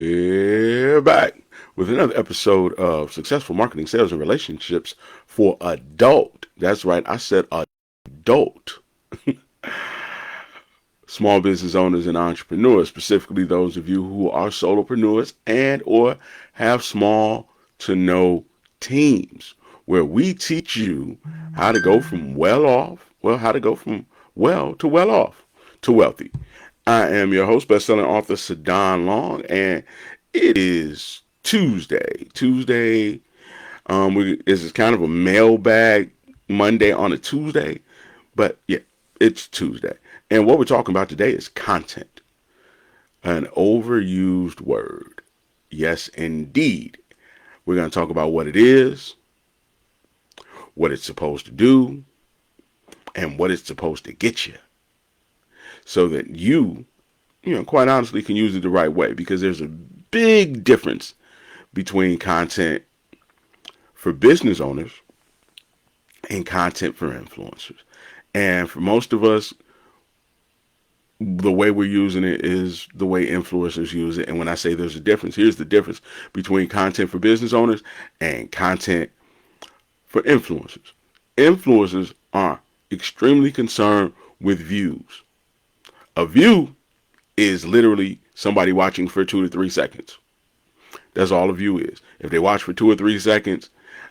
We're back with another episode of Successful Marketing, Sales, and Relationships for Adult. That's right, I said adult. Small business owners and entrepreneurs, specifically those of you who are solopreneurs and or have small to no teams, where we teach you how to go from how to go from well to well off to wealthy. I am your host, best-selling author Sadon Long, and it is Tuesday. This is kind of a mailbag Monday on a Tuesday, but yeah, it's Tuesday. And what we're talking about today is content, an overused word. Yes, indeed. We're going to talk about what it is, what it's supposed to do, and what it's supposed to get you, so that quite honestly, can use it the right way. Because there's a big difference between content for business owners and content for influencers. And for most of us, the way we're using it is the way influencers use it. And when I say there's a difference, here's the difference between content for business owners and content for influencers. Influencers are extremely concerned with views. A view is literally somebody watching for 2 to 3 seconds. That's all a view is. If they watch for 2 or 3 seconds,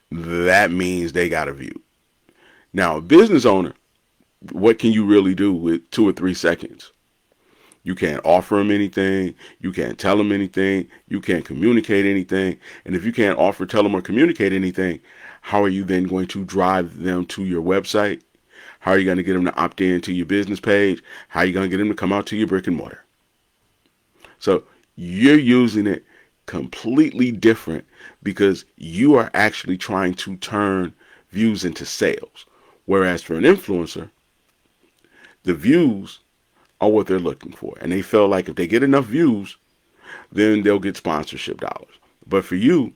that means they got a view. Now, a business owner, what can you really do with 2 or 3 seconds? You can't offer them anything. You can't tell them anything. You can't communicate anything. And if you can't offer, tell them, or communicate anything, how are you then going to drive them to your website? How are you going to get them to opt in to your business page? How are you going to get them to come out to your brick and mortar? So you're using it completely different because you are actually trying to turn views into sales. Whereas for an influencer, the views are what they're looking for. And they feel like if they get enough views, then they'll get sponsorship dollars. But for you,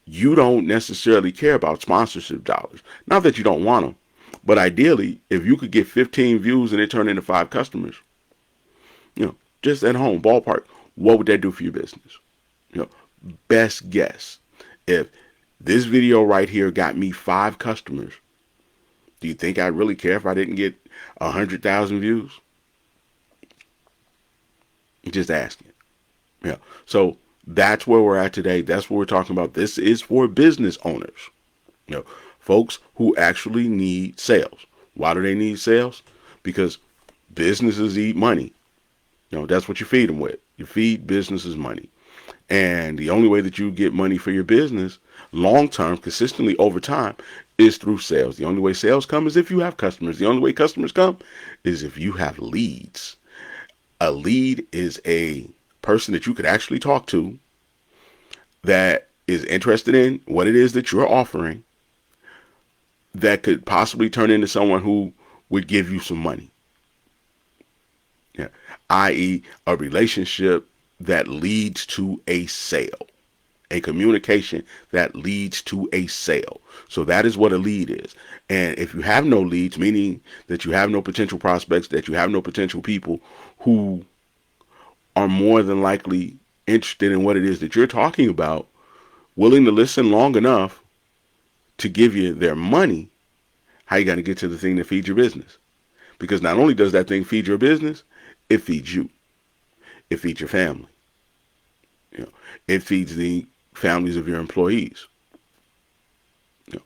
you don't necessarily care about sponsorship dollars. Not that you don't want them, but ideally, if you could get 15 views and it turn into 5 customers, just at home, ballpark, what would that do for your business? You know, best guess. If this video right here got me 5 customers, do you think I'd really care if I didn't get 100,000 views? Just asking. Yeah. So that's where we're at today. That's what we're talking about. This is for business owners. You know, folks who actually need sales. Why do they need sales? Because businesses eat money. That's what you feed them with. You feed businesses money. And the only way that you get money for your business long term, consistently over time, is through sales. The only way sales come is if you have customers. The only way customers come is if you have leads. A lead is a person that you could actually talk to that is interested in what it is that you're offering, that could possibly turn into someone who would give you some money. Yeah. I.e., a relationship that leads to a sale, a communication that leads to a sale. So that is what a lead is. And if you have no leads, meaning that you have no potential prospects, that you have no potential people who are more than likely interested in what it is that you're talking about, willing to listen long enough to give you their money, how you got to get to the thing that feeds your business. Because not only does that thing feed your business, it feeds you. It feeds your family. It feeds the families of your employees. You know,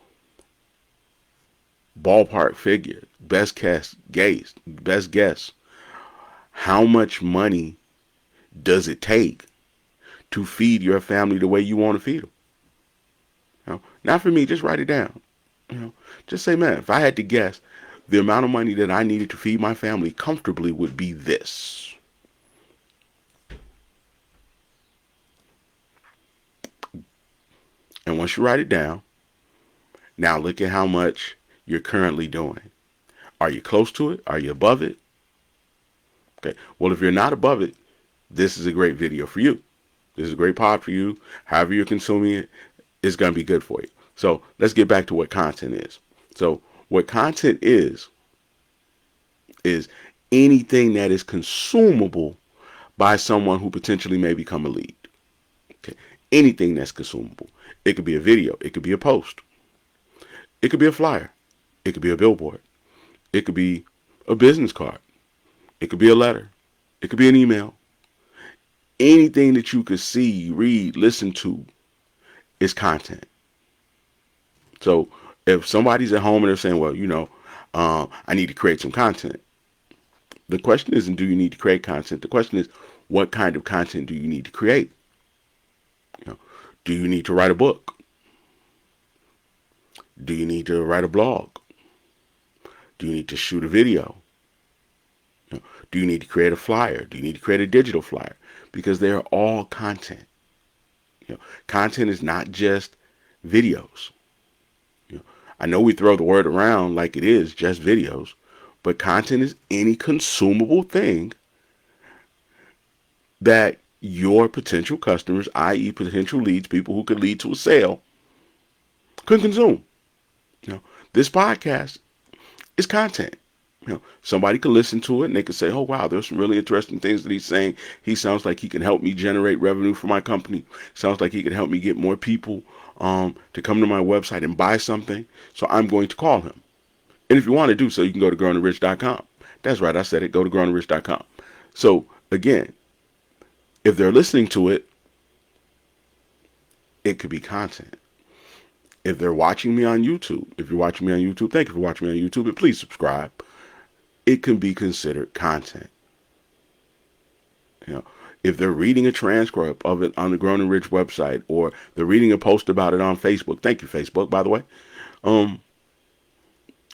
Ballpark figure, best guess. How much money does it take to feed your family the way you want to feed them? Not for me, just write it down. Just say, man, if I had to guess, the amount of money that I needed to feed my family comfortably would be this. And once you write it down, now look at how much you're currently doing. Are you close to it? Are you above it? Okay. Well, if you're not above it, this is a great video for you. This is a great pod for you. However you're consuming it, it's going to be good for you. So let's get back to what content is. So what content is anything that is consumable by someone who potentially may become a lead. Okay. Anything that's consumable. It could be a video. It could be a post. It could be a flyer. It could be a billboard. It could be a business card. It could be a letter. It could be an email. Anything that you could see, read, listen to is content. So if somebody's at home and they're saying, well, I need to create some content. The question isn't, do you need to create content? The question is, what kind of content do you need to create? Do you need to write a book? Do you need to write a blog? Do you need to shoot a video? Do you need to create a flyer? Do you need to create a digital flyer? Because they are all content. Content is not just videos. I know we throw the word around like it is just videos, but content is any consumable thing that your potential customers, i.e. potential leads, people who could lead to a sale, could consume. This podcast is content. Somebody could listen to it and they could say, oh, wow, there's some really interesting things that he's saying. He sounds like he can help me generate revenue for my company. Sounds like he can help me get more people to come to my website and buy something. So I'm going to call him. And if you want to do so, you can go to growingrich.com. That's right. I said it. Go to growingrich.com. So again, if they're listening to it, it could be content. If they're watching me on YouTube, if you're watching me on YouTube, thank you for watching me on YouTube, and please subscribe. It can be considered content. If they're reading a transcript of it on the Grown and Rich website, or they're reading a post about it on Facebook, thank you, Facebook, by the way,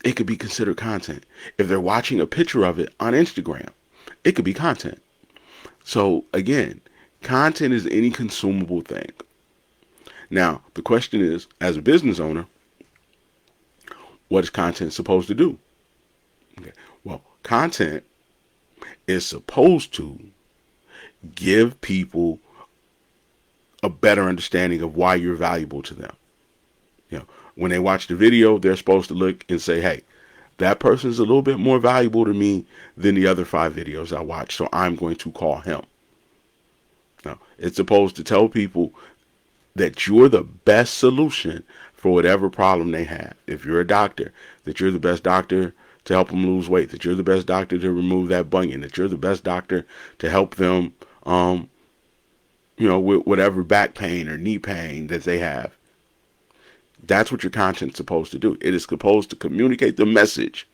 it could be considered content. If they're watching a picture of it on Instagram, it could be content. So again, content is any consumable thing. Now, the question is, as a business owner, what is content supposed to do? Okay. Well, content is supposed to give people a better understanding of why you're valuable to them. When they watch the video, they're supposed to look and say, hey, that person's a little bit more valuable to me than the other 5 videos I watched, so I'm going to call him. Now, it's supposed to tell people that you're the best solution for whatever problem they have. If you're a doctor, that you're the best doctor to help them lose weight, that you're the best doctor to remove that bunion, that you're the best doctor to help them, with whatever back pain or knee pain that they have. That's what your content's supposed to do. It is supposed to communicate the message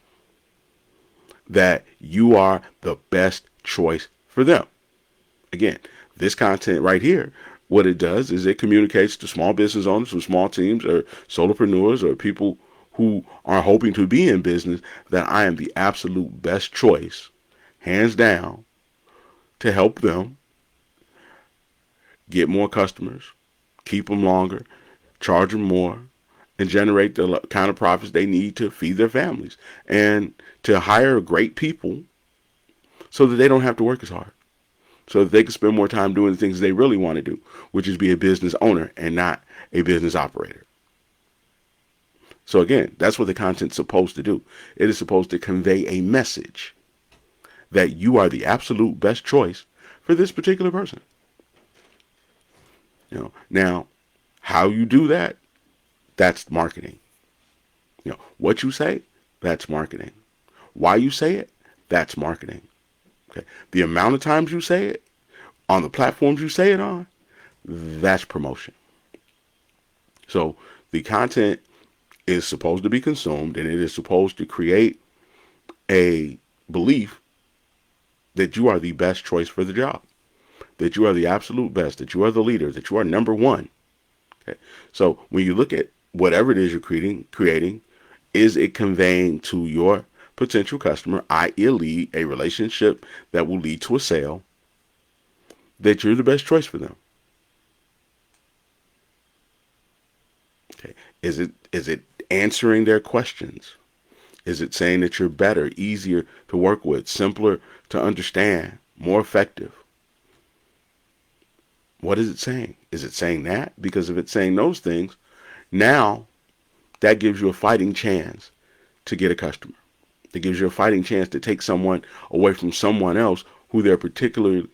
that you are the best choice for them. Again, this content right here, what it does is it communicates to small business owners or small teams or solopreneurs or people who are hoping to be in business that I am the absolute best choice, hands down, to help them get more customers, keep them longer, charge them more, and generate the kind of profits they need to feed their families and to hire great people so that they don't have to work as hard, so that they can spend more time doing the things they really want to do, which is be a business owner and not a business operator. So again, that's what the content's supposed to do. It is supposed to convey a message that you are the absolute best choice for this particular person. Now, how you do that, that's marketing. What you say, that's marketing. Why you say it, that's marketing. Okay. The amount of times you say it, on the platforms you say it on, that's promotion. So the content is supposed to be consumed, and it is supposed to create a belief that you are the best choice for the job, that you are the absolute best, that you are the leader, that you are number one. Okay. So when you look at whatever it is you're creating, is it conveying to your potential customer, i.e. a lead, a relationship that will lead to a sale, that you're the best choice for them? Okay. Is it answering their questions? Is it saying that you're better, easier to work with, simpler to understand, more effective? What is it saying? Is it saying that? Because if it's saying those things, now that gives you a fighting chance to get a customer. It gives you a fighting chance to take someone away from someone else who they're particularly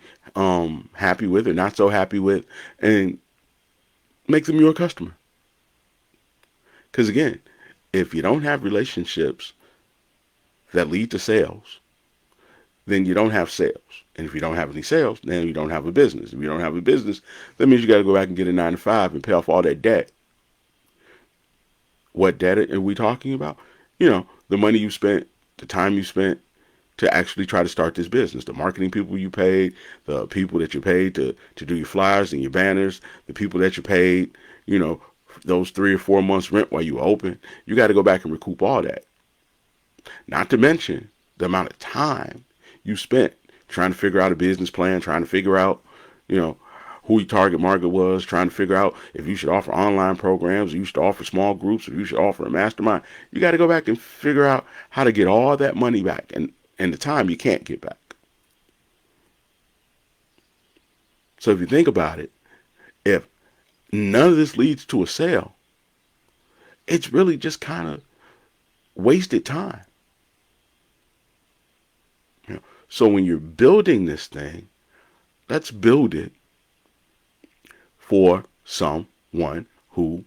happy with or not so happy with, and make them your customer. Because again, if you don't have relationships that lead to sales, then you don't have sales. And if you don't have any sales, then you don't have a business. If you don't have a business, that means you got to go back and get a 9 to 5 and pay off all that debt. What debt are we talking about? The money you spent, the time you spent to actually try to start this business, the marketing people you paid, the people that you paid to do your flyers and your banners, the people that you paid, those 3 or 4 months rent while you were open. You got to go back and recoup all that. Not to mention the amount of time you spent trying to figure out a business plan, trying to figure out, who your target market was, trying to figure out if you should offer online programs, or you should offer small groups, or you should offer a mastermind. You got to go back and figure out how to get all that money back and the time you can't get back. So if you think about it, if none of this leads to a sale, it's really just kind of wasted time. So when you're building this thing, let's build it for someone who,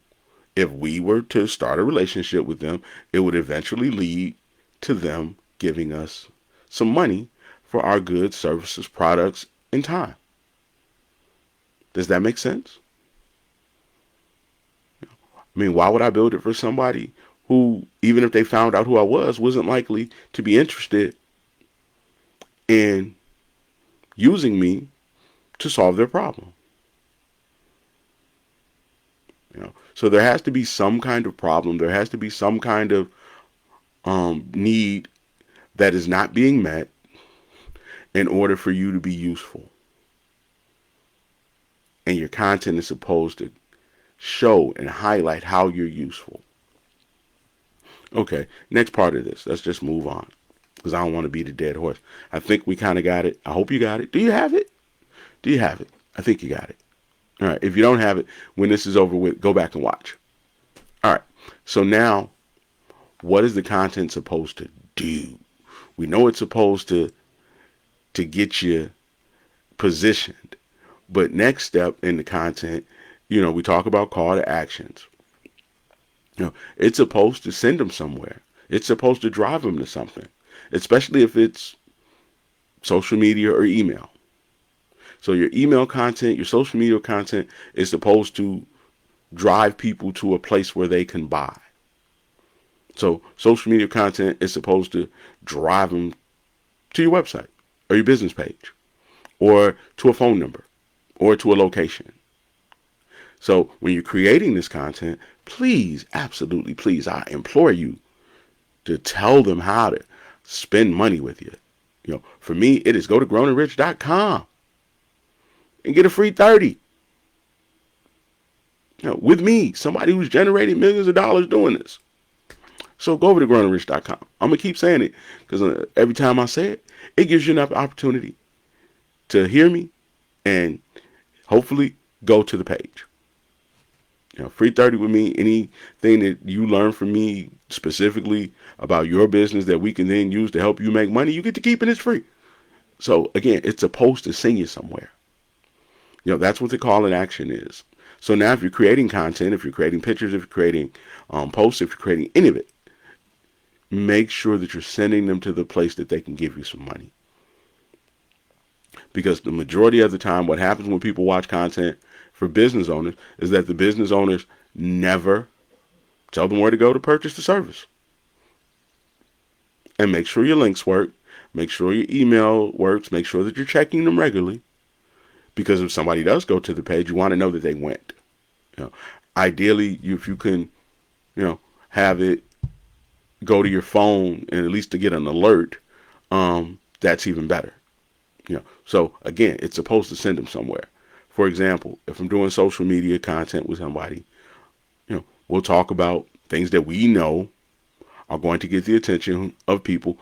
if we were to start a relationship with them, it would eventually lead to them giving us some money for our goods, services, products, and time. Does that make sense? I mean, why would I build it for somebody who, even if they found out who I was, wasn't likely to be interested in using me to solve their problem? So there has to be some kind of problem. There has to be some kind of need that is not being met in order for you to be useful. And your content is supposed to show and highlight how you're useful. Okay, next part of this. Let's just move on, because I don't want to beat a dead horse. I think we kind of got it. I hope you got it. Do you have it? Do you have it? I think you got it. All right. If you don't have it, when this is over with, go back and watch. All right. So now, what is the content supposed to do? We know it's supposed to get you positioned. But next step in the content, we talk about call to actions. It's supposed to send them somewhere. It's supposed to drive them to something, especially if it's social media or email. So your email content, your social media content is supposed to drive people to a place where they can buy. So social media content is supposed to drive them to your website or your business page or to a phone number or to a location. So when you're creating this content, please, absolutely please, I implore you to tell them how to spend money with you. For me, it is go to grownandrich.com and get a free 30. With me, somebody who's generating millions of dollars doing this. So go over to grownandrich.com. I'm going to keep saying it because every time I say it, it gives you enough opportunity to hear me and hopefully go to the page. Free 30 with me, anything that you learn from me specifically about your business that we can then use to help you make money, you get to keep it. It's free. So again, it's supposed to send you somewhere. That's what the call and action is. So now if you're creating content, if you're creating pictures, if you're creating posts, if you're creating any of it, make sure that you're sending them to the place that they can give you some money. Because the majority of the time, what happens when people watch content for business owners is that the business owners never tell them where to go to purchase the service. And make sure your links work. Make sure your email works. Make sure that you're checking them regularly. Because if somebody does go to the page, you want to know that they went. Ideally, if you can, have it go to your phone and at least to get an alert, that's even better. So again, it's supposed to send them somewhere. For example, if I'm doing social media content with somebody, we'll talk about things that we know are going to get the attention of people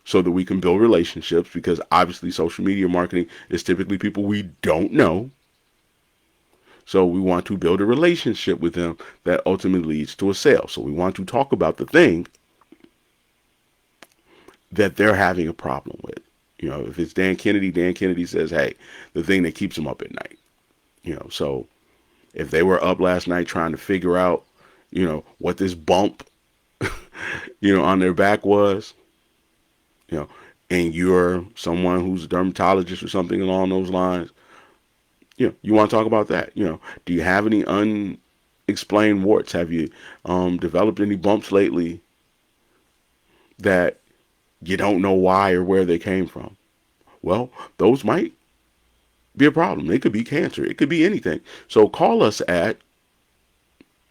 so that we can build relationships, because obviously social media marketing is typically people we don't know. So we want to build a relationship with them that ultimately leads to a sale. So we want to talk about the thing that they're having a problem with. If it's Dan Kennedy says, hey, the thing that keeps him up at night. So if they were up last night trying to figure out, what this bump, on their back was, you know, and you're someone who's a dermatologist or something along those lines, you want to talk about that. Do you have any unexplained warts? Have you developed any bumps lately that you don't know why or where they came from? Well, those might be a problem. It could be cancer. It could be anything. So call us at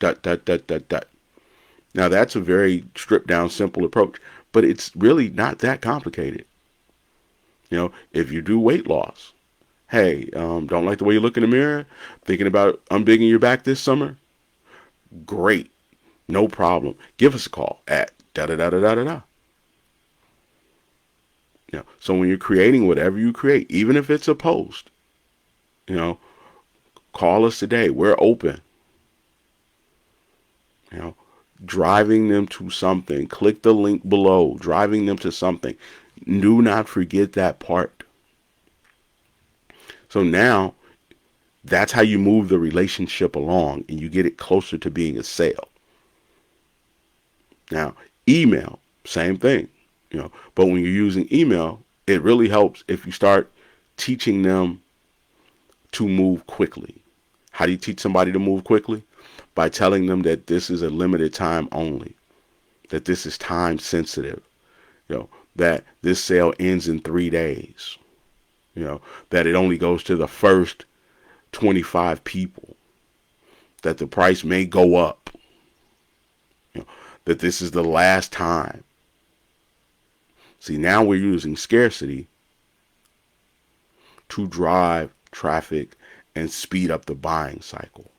dot dot dot dot dot. Now that's a very stripped down, simple approach, but it's really not that complicated. If you do weight loss, hey, don't like the way you look in the mirror, thinking about unbigging your back this summer, great, no problem. Give us a call at da da da da da da da. So when you're creating whatever you create, even if it's a post, call us today. We're open. Driving them to something. Click the link below. Driving them to something. Do not forget that part. So now, that's how you move the relationship along and you get it closer to being a sale. Now, email, same thing. But when you're using email, it really helps if you start teaching them to move quickly. How do you teach somebody to move quickly? By telling them that this is a limited time only, that this is time sensitive, that this sale ends in 3 days, that it only goes to the first 25 people, that the price may go up, that this is the last time. See, now we're using scarcity to drive traffic and speed up the buying cycle.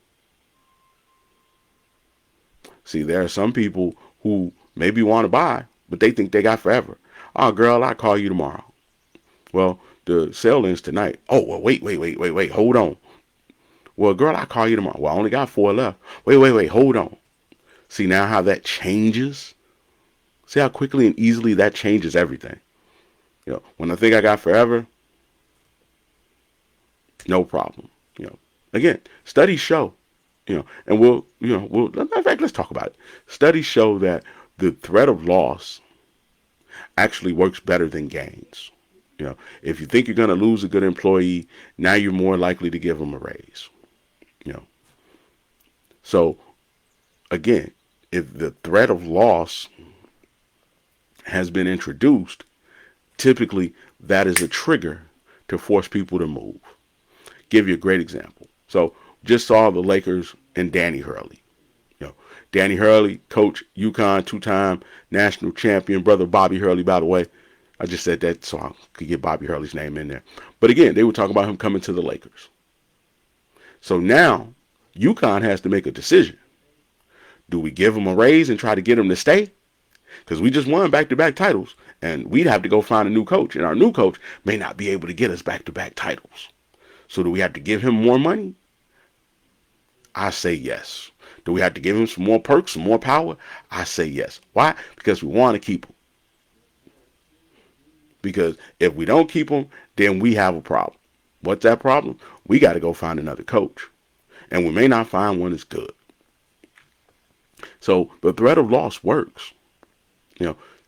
See, there are some people who maybe want to buy, but they think they got forever. Oh, girl, I'll call you tomorrow. Well, the sale ends tonight. Oh, well, wait, hold on. Well, girl, I'll call you tomorrow. Well, I only got 4 left. Wait, hold on. See now how that changes? See how quickly and easily that changes everything. When I think I got forever, no problem. Again, studies show, and we'll, in fact, let's talk about it. Studies show that the threat of loss actually works better than gains. If you think you're going to lose a good employee, now you're more likely to give them a raise. So again, if the threat of loss has been introduced, typically that is a trigger to force people to move. Give you a great example. So just saw the Lakers and Danny Hurley. Danny Hurley, coach, UConn, 2-time national champion, brother Bobby Hurley, by the way. I just said that so I could get Bobby Hurley's name in there. But again, they were talking about him coming to the Lakers. So now UConn has to make a decision. Do we give him a raise and try to get him to stay? Because we just won back-to-back titles, and we'd have to go find a new coach, and our new coach may not be able to get us back-to-back titles. So do we have to give him more money? I say yes. Do we have to give him some more perks, some more power? I say yes. Why? Because we want to keep him. Because if we don't keep him, then we have a problem. What's that problem? We got to go find another coach. And we may not find one that's good. So the threat of loss works.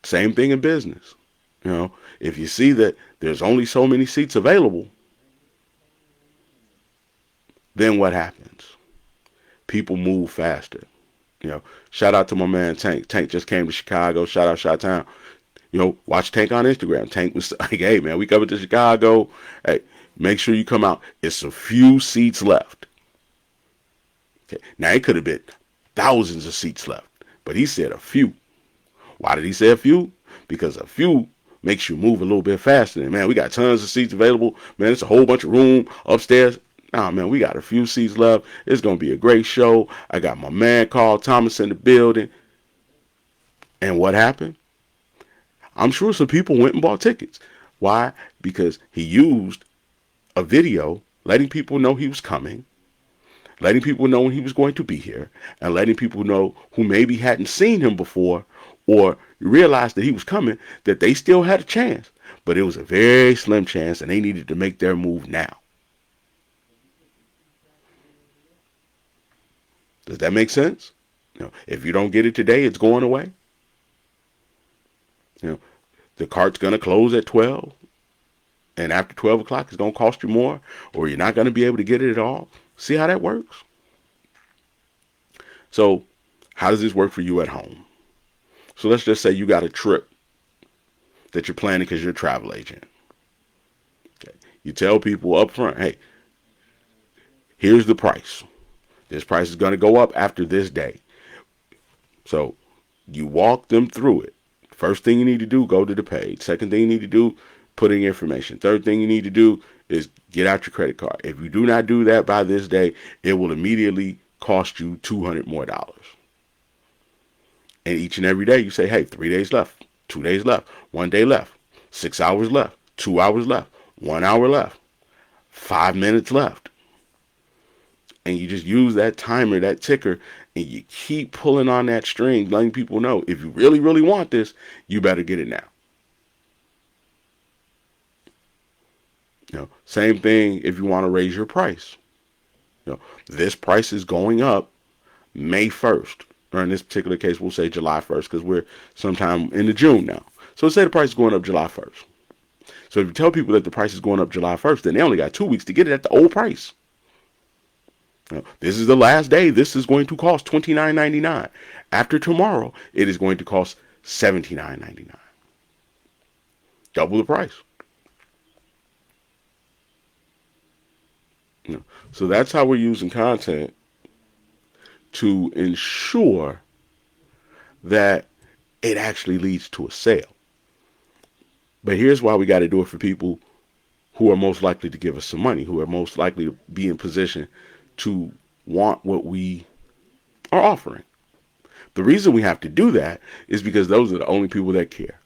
Same thing in business. If you see that there's only so many seats available, then what happens? People move faster. Shout out to my man Tank. Tank just came to Chicago. Shout out Chi-Town. Watch Tank on Instagram. Tank was like, hey, man, we coming to Chicago. Hey, make sure you come out. It's a few seats left. Okay. Now, it could have been thousands of seats left, but he said a few. Why did he say a few? Because a few makes you move a little bit faster. And, man, we got tons of seats available. Man, it's a whole bunch of room upstairs. Nah, man, we got a few seats left. It's going to be a great show. I got my man Carl Thomas in the building. And what happened? I'm sure some people went and bought tickets. Why? Because he used a video letting people know he was coming, letting people know when he was going to be here, and letting people know who maybe hadn't seen him before or realized that he was coming, that they still had a chance. but it was a very slim chance and they needed to make their move now. Does that make sense? If you don't get it today, it's going away. You know, the cart's going to close at 12, and after 12 o'clock, it's going to cost you more, or you're not going to be able to get it at all. See how that works? So, how does this work for you at home? So, let's just say you got a trip that you're planning because you're a travel agent. Okay. You tell people up front, hey, here's the price. This price is going to go up after this day. So, you walk them through it. First thing you need to do, go to the page. Second thing you need to do, put in your information. Third thing you need to do is get out your credit card. If you do not do that by this day, it will immediately cost you $200 more. And each and every day you say, hey, 3 days left, 2 days left, 1 day left, 6 hours left, 2 hours left, 1 hour left, 5 minutes left. And you just use that timer, that ticker, and you keep pulling on that string, letting people know, if you really, really want this, you better get it now. Same thing if you want to raise your price. This price is going up May 1st. Or in this particular case, we'll say July 1st because we're sometime into June now. So say the price is going up July 1st. So if you tell people that the price is going up July 1st, then they only got 2 weeks to get it at the old price. This is the last day. This is going to cost $29.99. After tomorrow, it is going to cost $79.99. Double the price. So that's how we're using content to ensure that it actually leads to a sale. But here's why we got to do it for people who are most likely to give us some money, who are most likely to be in position to want what we are offering. The reason we have to do that is because those are the only people that care.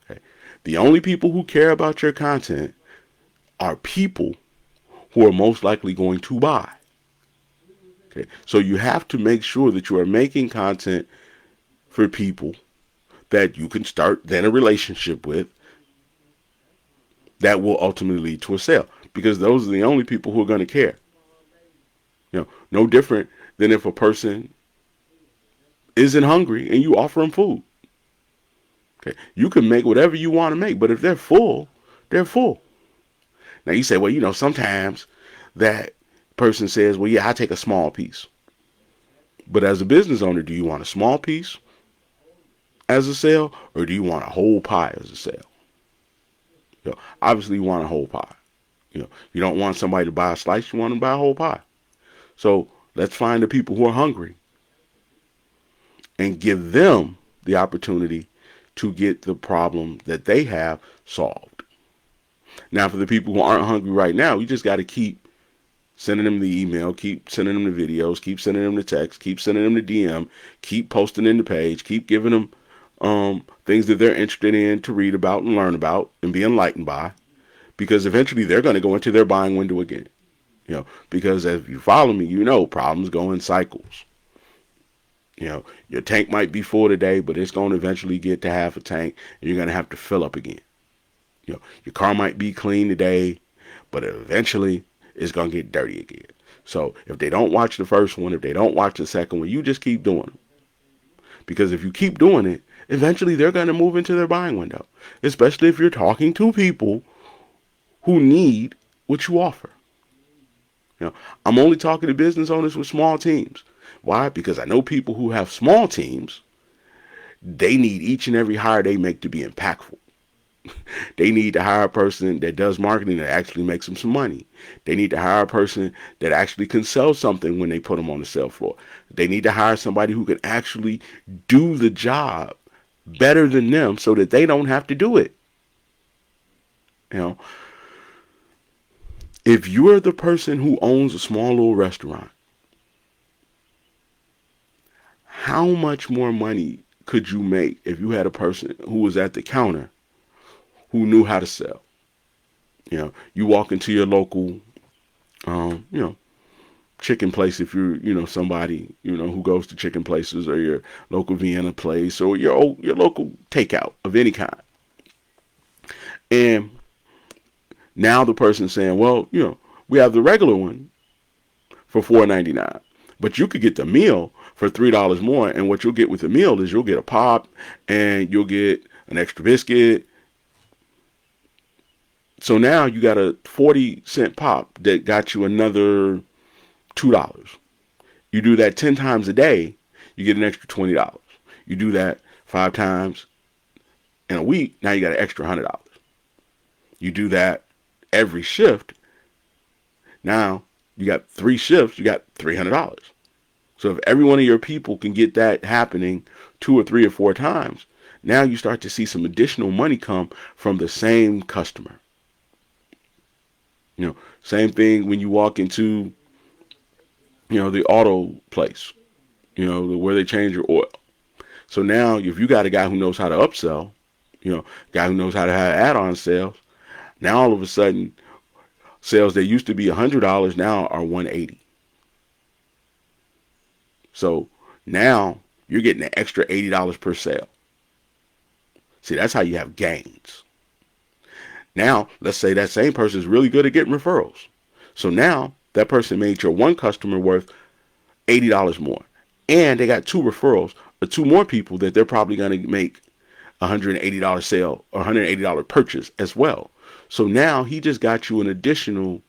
Okay? The only people who care about your content are people who are most likely going to buy. Okay? So you have to make sure that you are making content for people that you can start then a relationship with that will ultimately lead to a sale, because those are the only people who are going to care. No different than if a person isn't hungry and you offer them food. Okay, you can make whatever you want to make, but if they're full, they're full. Now you say, well, sometimes that person says, well, yeah, I take a small piece. But as a business owner, do you want a small piece as a sale, or do you want a whole pie as a sale? Obviously you want a whole pie. You don't want somebody to buy a slice, you want them to buy a whole pie. So let's find the people who are hungry and give them the opportunity to get the problem that they have solved. Now, for the people who aren't hungry right now, you just got to keep sending them the email, keep sending them the videos, keep sending them the text, keep sending them the DM, keep posting in the page, keep giving them things that they're interested in to read about and learn about and be enlightened by, because eventually they're going to go into their buying window again. Because if you follow me, problems go in cycles. Your tank might be full today, but it's going to eventually get to half a tank, and you're going to have to fill up again. Your car might be clean today, but eventually it's going to get dirty again. So if they don't watch the first one, if they don't watch the second one, you just keep doing them. Because if you keep doing it, eventually they're going to move into their buying window, especially if you're talking to people who need what you offer. I'm only talking to business owners with small teams. Why? Because I know people who have small teams, they need each and every hire they make to be impactful. They need to hire a person that does marketing that actually makes them some money. They need to hire a person that actually can sell something when they put them on the sale floor. They need to hire somebody who can actually do the job better than them so that they don't have to do it. If you're the person who owns a small little restaurant, how much more money could you make if you had a person who was at the counter who knew how to sell? You walk into your local, chicken place, if you're, somebody, who goes to chicken places, or your local Vienna place, or your local takeout of any kind. And now the person's saying, well, we have the regular one for $4.99, but you could get the meal for $3 more. And what you'll get with the meal is you'll get a pop and you'll get an extra biscuit. So now you got a 40-cent pop that got you another $2. You do that 10 times a day, you get an extra $20. You do that 5 times in a week, now you got an extra $100. You do that every shift, now you got 3 shifts, you got $300. So if every one of your people can get that happening 2 or 3 or 4 times, now you start to see some additional money come from the same customer. Same thing when you walk into, the auto place, where they change your oil. So now if you got a guy who knows how to upsell, guy who knows how to have add-on sales, now all of a sudden sales that used to be $100 now are $180. So now you're getting an extra $80 per sale. See, that's how you have gains. Now, let's say that same person is really good at getting referrals. So now that person made your one customer worth $80 more. And they got 2 referrals or 2 more people that they're probably going to make $180 sale or $180 purchase as well. So now he just got you an additional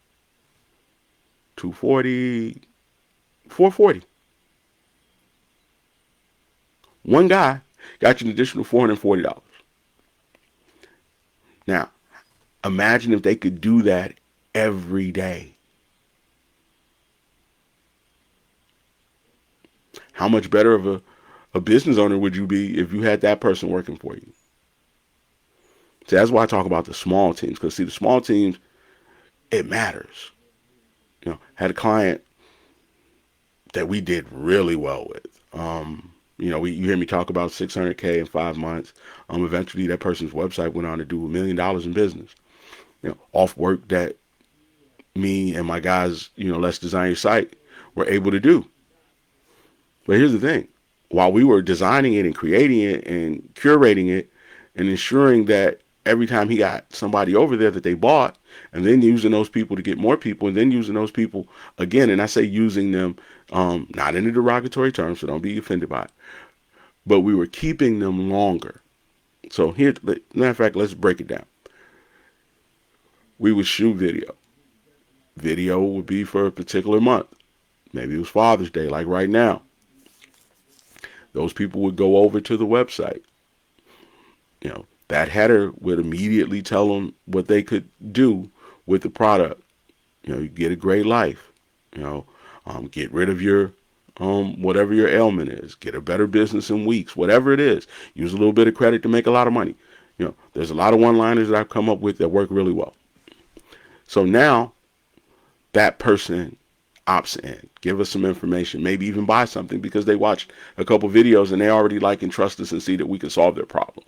$440. One guy got you an additional $440. Now, imagine if they could do that every day. How much better of a business owner would you be if you had that person working for you? See, that's why I talk about the small teams. Because, see, the small teams, it matters. Had a client that we did really well with. You hear me talk about $600K in 5 months. Eventually, that person's website went on to do $1 million in business. Off work that me and my guys, Let's Design Your Site, were able to do. But here's the thing. While we were designing it and creating it and curating it and ensuring that every time he got somebody over there that they bought, and then using those people to get more people, and then using those people again, and I say using them not in a derogatory term, so don't be offended by it, but we were keeping them longer. So here, matter of fact, let's break it down. We would shoot video. Video would be for a particular month. Maybe it was Father's Day, like right now. Those people would go over to the website. That header would immediately tell them what they could do with the product. You get a great life. Get rid of your whatever your ailment is. Get a better business in weeks. Whatever it is. Use a little bit of credit to make a lot of money. There's a lot of one-liners that I've come up with that work really well. So now that person opts in, give us some information, maybe even buy something because they watched a couple videos and they already like and trust us and see that we can solve their problem.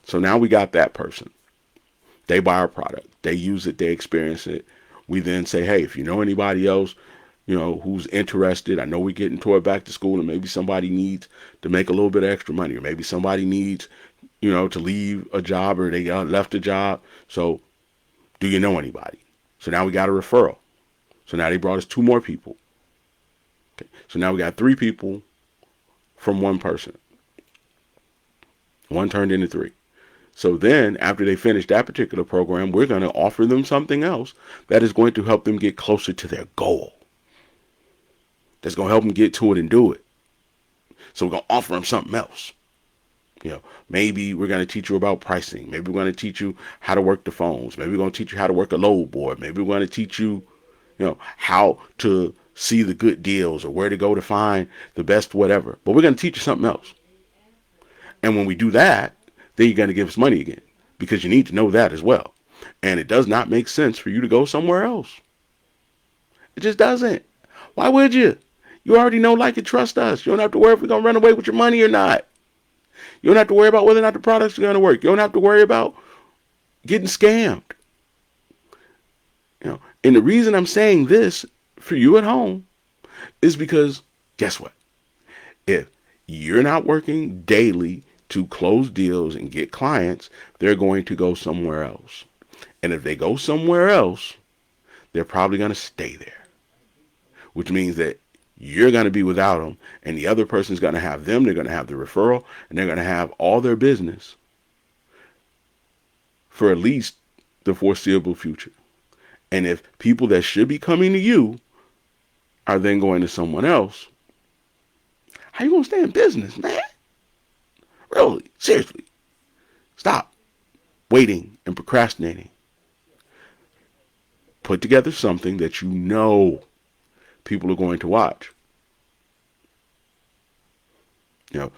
So now we got that person. They buy our product. They use it. They experience it. We then say, hey, if you know anybody else, who's interested, I know we're getting toward back to school and maybe somebody needs to make a little bit of extra money, or maybe somebody needs, to leave a job, or they left a job. So do you know anybody? So now we got a referral. So now they brought us 2 more people. Okay. So now we got 3 people from one person. 1 turned into 3. So then after they finish that particular program, we're going to offer them something else that is going to help them get closer to their goal. That's going to help them get to it and do it. So we're going to offer them something else. Maybe we're going to teach you about pricing. Maybe we're going to teach you how to work the phones. Maybe we're going to teach you how to work a load board. Maybe we're going to teach you, how to see the good deals or where to go to find the best whatever. But we're going to teach you something else. And when we do that, then you're going to give us money again because you need to know that as well. And it does not make sense for you to go somewhere else. It just doesn't. Why would you? You already know, like, and trust us. You don't have to worry if we're going to run away with your money or not. You don't have to worry about whether or not the products are going to work. You don't have to worry about getting scammed. And the reason I'm saying this for you at home is because, guess what? If you're not working daily to close deals and get clients, they're going to go somewhere else. And if they go somewhere else, they're probably going to stay there, which means that you're going to be without them, and the other person's going to have them. They're going to have the referral, and they're going to have all their business for at least the foreseeable future. And if people that should be coming to you are then going to someone else, how you going to stay in business, man? Really? Seriously. Stop waiting and procrastinating. Put together something that you know people are going to watch.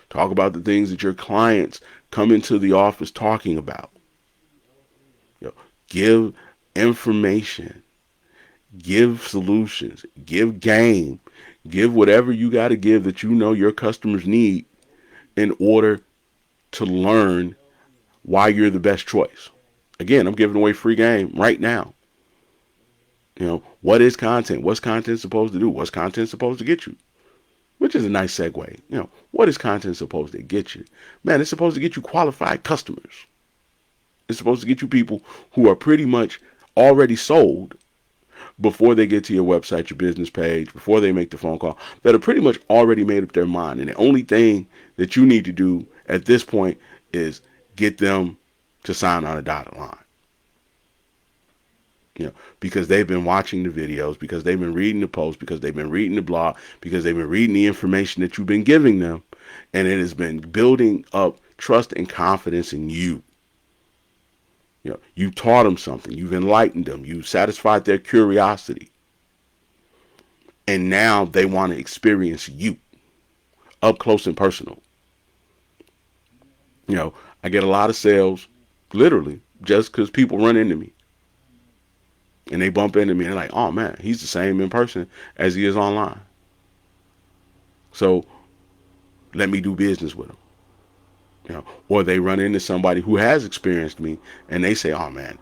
Talk about the things that your clients come into the office talking about. Give information, give solutions, give game, give whatever you got to give that you know your customers need in order to learn why you're the best choice. Again, I'm giving away free game right now. What is content? What's content supposed to do? What's content supposed to get you? Which is a nice segue. What is content supposed to get you? Man, it's supposed to get you qualified customers. It's supposed to get you people who are pretty much already sold before they get to your website, your business page, before they make the phone call, that are pretty much already made up their mind. And the only thing that you need to do at this point is get them to sign on a dotted line. Because they've been watching the videos, because they've been reading the posts, because they've been reading the blog, because they've been reading the information that you've been giving them, and it has been building up trust and confidence in you. You taught them something, you've enlightened them, you've satisfied their curiosity, and now they want to experience you up close and personal. I get a lot of sales, literally, just because people run into me. And they bump into me and they're like, oh man, he's the same in person as he is online. So let me do business with him. Or they run into somebody who has experienced me and they say, oh man,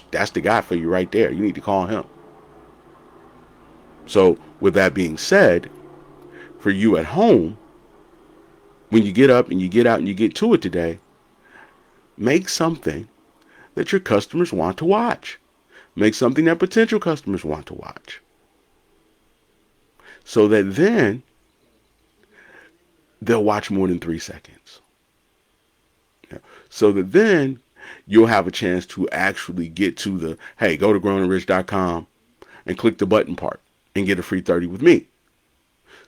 that's the guy for you right there. You need to call him. So with that being said, for you at home, when you get up and you get out and you get to it today, make something that your customers want to watch. Make something that potential customers want to watch. So that then they'll watch more than 3 seconds. So that then you'll have a chance to actually get to the, hey, go to growingrich.com and click the button part and get a free 30 with me.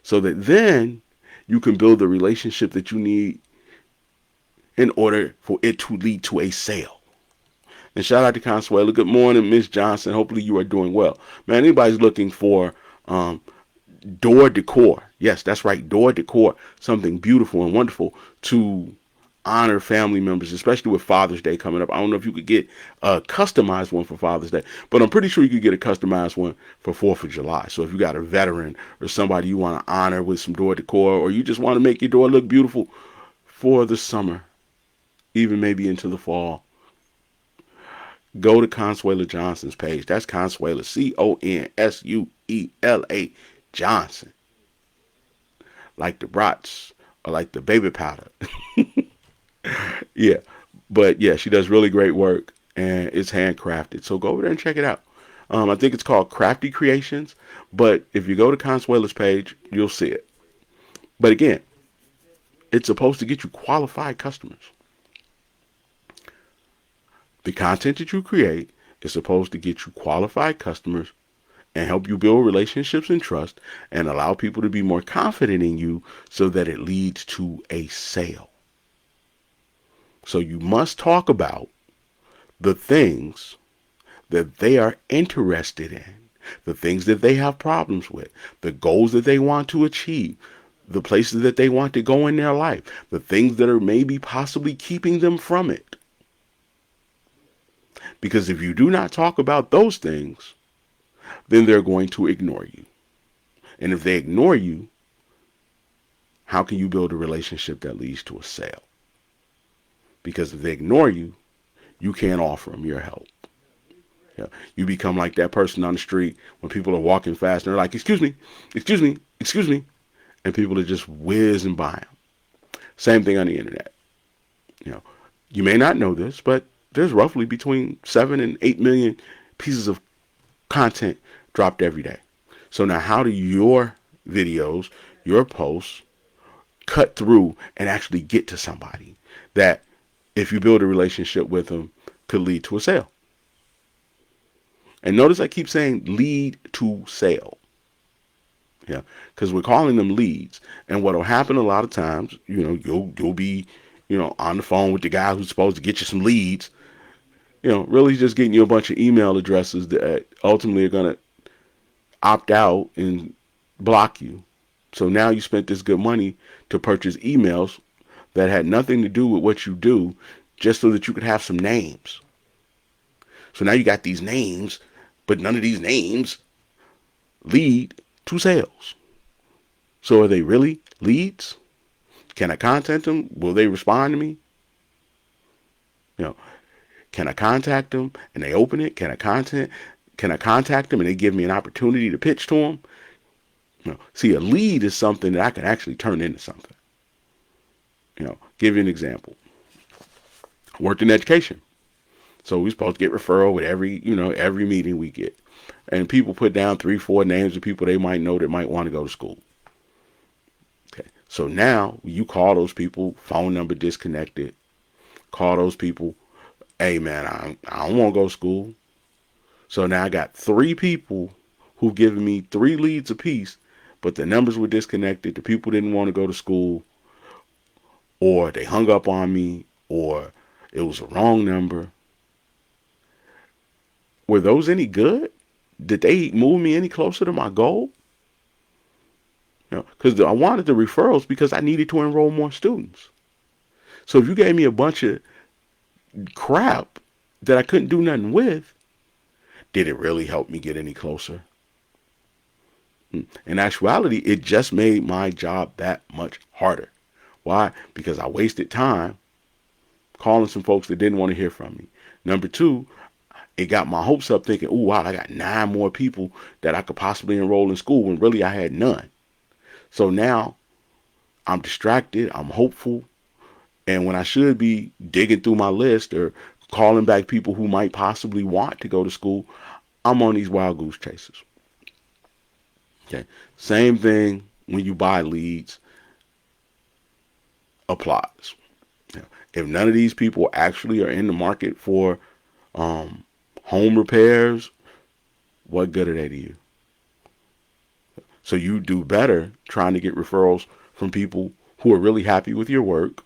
So that then you can build the relationship that you need in order for it to lead to a sale. And shout out to Consuela. Good morning, Miss Johnson. Hopefully you are doing well. Man, anybody's looking for door decor. Yes, that's right, door decor. Something beautiful and wonderful to honor family members, especially with Father's Day coming up. I don't know if you could get a customized one for Father's Day, but I'm pretty sure you could get a customized one for 4th of July. So if you got a veteran or somebody you want to honor with some door decor, or you just want to make your door look beautiful for the summer, even maybe into the fall, go to Consuela Johnson's page. That's Consuela, Consuela Johnson. Like the brats or like the baby powder. Yeah. But yeah, she does really great work and it's handcrafted. So go over there and check it out. I think it's called Crafty Creations. But if you go to Consuela's page, you'll see it. But again, it's supposed to get you qualified customers. The content that you create is supposed to get you qualified customers and help you build relationships and trust and allow people to be more confident in you so that it leads to a sale. So you must talk about the things that they are interested in, the things that they have problems with, the goals that they want to achieve, the places that they want to go in their life, the things that are maybe possibly keeping them from it. Because if you do not talk about those things, then they're going to ignore you. And if they ignore you, how can you build a relationship that leads to a sale? Because if they ignore you, you can't offer them your help. Yeah. You become like that person on the street when people are walking fast and they're like, excuse me, excuse me, excuse me. And people are just whizzing by them. Same thing on the internet. You know, you may not know this, but there's roughly between 7 and 8 million pieces of content dropped every day. So now how do your videos, your posts cut through and actually get to somebody that, if you build a relationship with them, could lead to a sale? And notice I keep saying lead to sale. Yeah, because we're calling them leads. And what'll happen a lot of times, you'll be, on the phone with the guy who's supposed to get you some leads. Really just getting you a bunch of email addresses that ultimately are gonna opt out and block you. So now you spent this good money to purchase emails that had nothing to do with what you do, just so that you could have some names. So now you got these names, but none of these names lead to sales. So are they really leads? Can I contact them? Will they respond to me? You know, can I contact them and they open it? Can I contact them and they give me an opportunity to pitch to them? See, a lead is something that I can actually turn into something. Give you an example. I worked in education. So we're supposed to get referral with every meeting we get. And people put down 3, 4 names of people they might know that might want to go to school. Okay. So now you call those people, phone number disconnected. Call those people, hey man, I don't want to go to school. So now I got 3 people who've given me 3 leads apiece, but the numbers were disconnected. The people didn't want to go to school, or they hung up on me, or it was a wrong number. Were those any good? Did they move me any closer to my goal? Because I wanted the referrals because I needed to enroll more students. So if you gave me a bunch of crap that I couldn't do nothing with, did it really help me get any closer? In actuality, it just made my job that much harder. Why? Because I wasted time calling some folks that didn't want to hear from me. Number 2, it got my hopes up thinking, oh, wow, I got 9 more people that I could possibly enroll in school, when really I had none. So now I'm distracted, I'm hopeful, and when I should be digging through my list or calling back people who might possibly want to go to school, I'm on these wild goose chases. Okay. Same thing when you buy leads applies. If none of these people actually are in the market for home repairs, what good are they to you? So you do better trying to get referrals from people who are really happy with your work.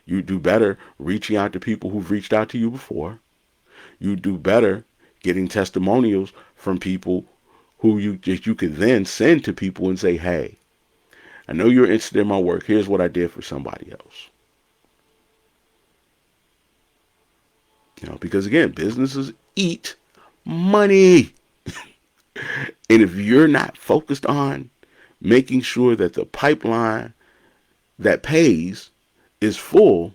You do better reaching out to people who've reached out to you before. You do better getting testimonials from people who you can then send to people and say, hey, I know you're interested in my work. Here's what I did for somebody else. Because again, businesses eat money. And if you're not focused on making sure that the pipeline that pays is full,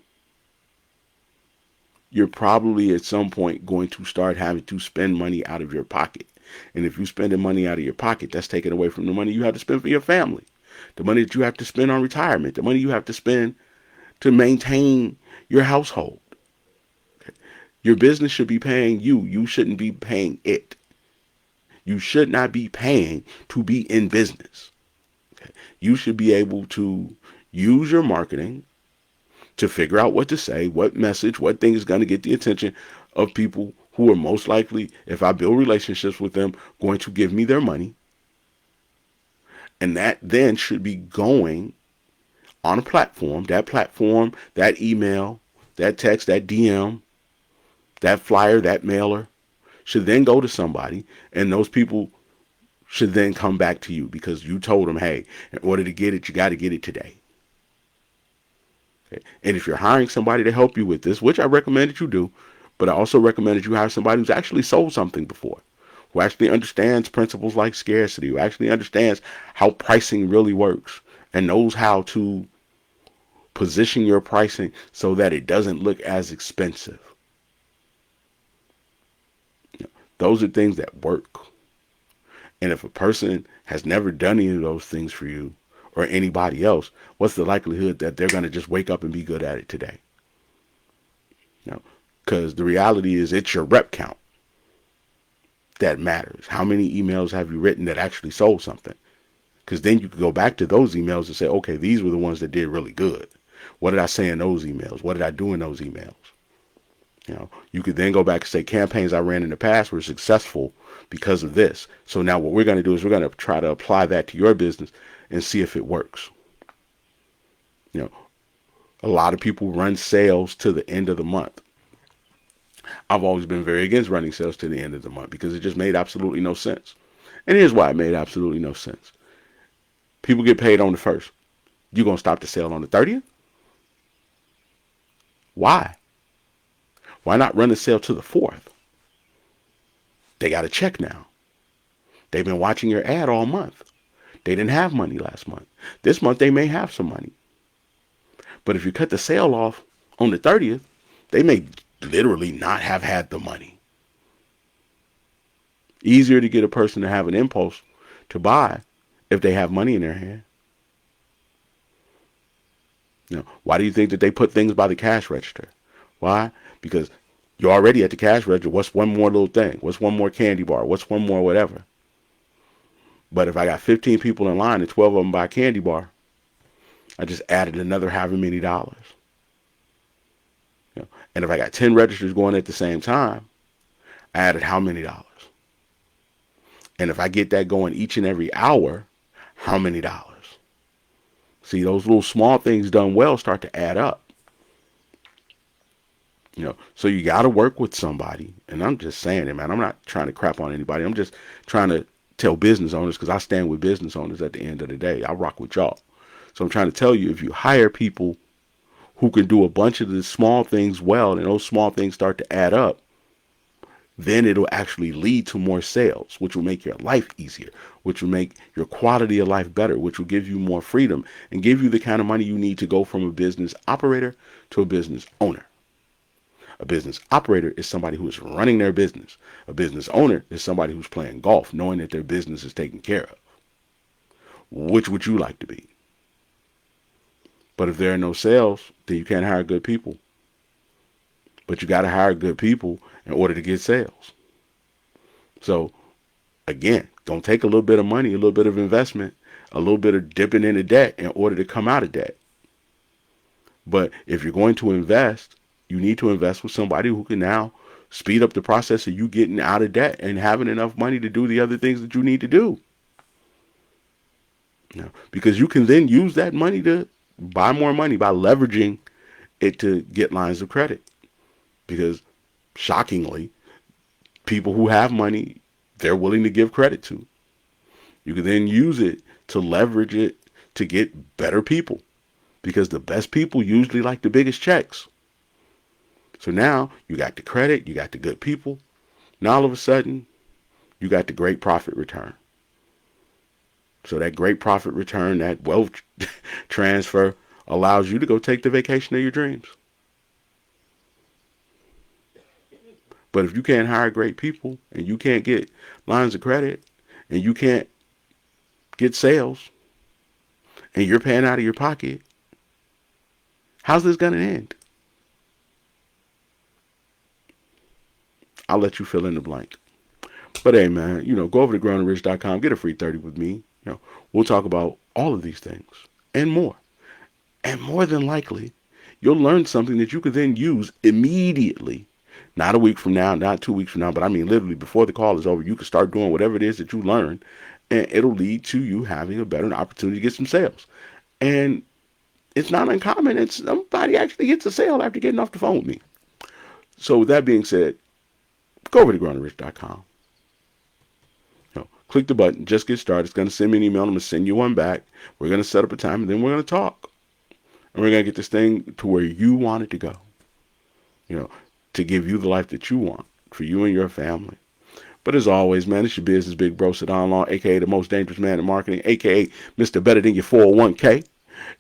you're probably at some point going to start having to spend money out of your pocket. And if you're spending money out of your pocket, that's taken away from the money you have to spend for your family, the money that you have to spend on retirement, the money you have to spend to maintain your household. Your business should be paying you. You shouldn't be paying it. You should not be paying to be in business. Okay? You should be able to use your marketing to figure out what to say, what message, what thing is going to get the attention of people who are most likely, if I build relationships with them, going to give me their money. And that then should be going on a platform, that email, that text, that DM, that flyer, that mailer should then go to somebody, and those people should then come back to you because you told them, hey, in order to get it, you got to get it today. Okay? And if you're hiring somebody to help you with this, which I recommend that you do, but I also recommend that you hire somebody who's actually sold something before, who actually understands principles like scarcity, who actually understands how pricing really works and knows how to position your pricing so that it doesn't look as expensive. Those are things that work. And if a person has never done any of those things for you or anybody else, what's the likelihood that they're going to just wake up and be good at it today? You know, because the reality is it's your rep count that matters. How many emails have you written that actually sold something? Because then you could go back to those emails and say, okay, these were the ones that did really good. What did I say in those emails? What did I do in those emails? You know, you could then go back and say campaigns I ran in the past were successful because of this. So now what we're going to do is we're going to try to apply that to your business and see if it works. You know, a lot of people run sales to the end of the month. I've always been very against running sales to the end of the month because it just made absolutely no sense. And here's why it made absolutely no sense. People get paid on the 1st. You going to stop the sale on the 30th? Why? Why not run the sale to the 4th? They got a check now. They've been watching your ad all month. They didn't have money last month. This month they may have some money. But if you cut the sale off on the 30th, they may literally not have had the money. Easier to get a person to have an impulse to buy if they have money in their hand. You know, why do you think that they put things by the cash register? Why? Because you're already at the cash register. What's one more little thing? What's one more candy bar? What's one more whatever? But if I got 15 people in line and 12 of them buy a candy bar, I just added another however many dollars. You know, and if I got 10 registers going at the same time, I added how many dollars? And if I get that going each and every hour, how many dollars? See, those little small things done well start to add up. You know, so you got to work with somebody. And I'm just saying it, man. I'm not trying to crap on anybody. I'm just trying to tell business owners, because I stand with business owners at the end of the day. I rock with y'all. So I'm trying to tell you, if you hire people who can do a bunch of the small things well, and those small things start to add up, then it'll actually lead to more sales, which will make your life easier, which will make your quality of life better, which will give you more freedom and give you the kind of money you need to go from a business operator to a business owner. A business operator is somebody who is running their business. A business owner is somebody who's playing golf, knowing that their business is taken care of. Which would you like to be? But if there are no sales, then you can't hire good people. But you got to hire good people in order to get sales. So, again, don't take a little bit of money, a little bit of investment, a little bit of dipping into debt in order to come out of debt. But if you're going to invest, you need to invest with somebody who can now speed up the process of you getting out of debt and having enough money to do the other things that you need to do. You know, because you can then use that money to buy more money by leveraging it to get lines of credit. Because shockingly, people who have money, they're willing to give credit to. You can then use it to leverage it to get better people. Because the best people usually like the biggest checks. So now you got the credit, you got the good people. Now all of a sudden, you got the great profit return. So that great profit return, that wealth transfer allows you to go take the vacation of your dreams. But if you can't hire great people and you can't get lines of credit and you can't get sales and you're paying out of your pocket, how's this going to end? I'll let you fill in the blank. But hey, man, you know, go over to growingrich.com, get a free 30 with me. You know, we'll talk about all of these things and more. And more than likely, you'll learn something that you could then use immediately. Not a week from now, not 2 weeks from now, but I mean literally before the call is over, you can start doing whatever it is that you learn, and it'll lead to you having a better opportunity to get some sales. And it's not uncommon. It's somebody actually gets a sale after getting off the phone with me. So with that being said, go over to growingrich.com. You know, click the button, just get started. It's going to send me an email. I'm going to send you one back. We're going to set up a time, and then we're going to talk. And we're going to get this thing to where you want it to go. You know, to give you the life that you want for you and your family. But as always, man, it's your business big bro, Sadon Law, a.k.a. the most dangerous man in marketing, a.k.a. Mr. Better Than Your 401k.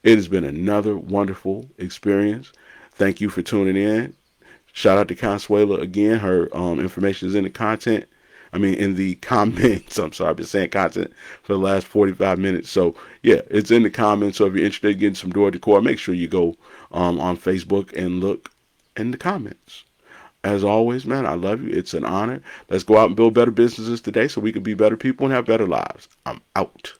It has been another wonderful experience. Thank you for tuning in. Shout out to Consuela again. Her information is in the content. I mean, in the comments. I'm sorry, I've been saying content for the last 45 minutes. So, yeah, it's in the comments. So if you're interested in getting some door decor, make sure you go on Facebook and look in the comments. As always, man, I love you. It's an honor. Let's go out and build better businesses today so we can be better people and have better lives. I'm out.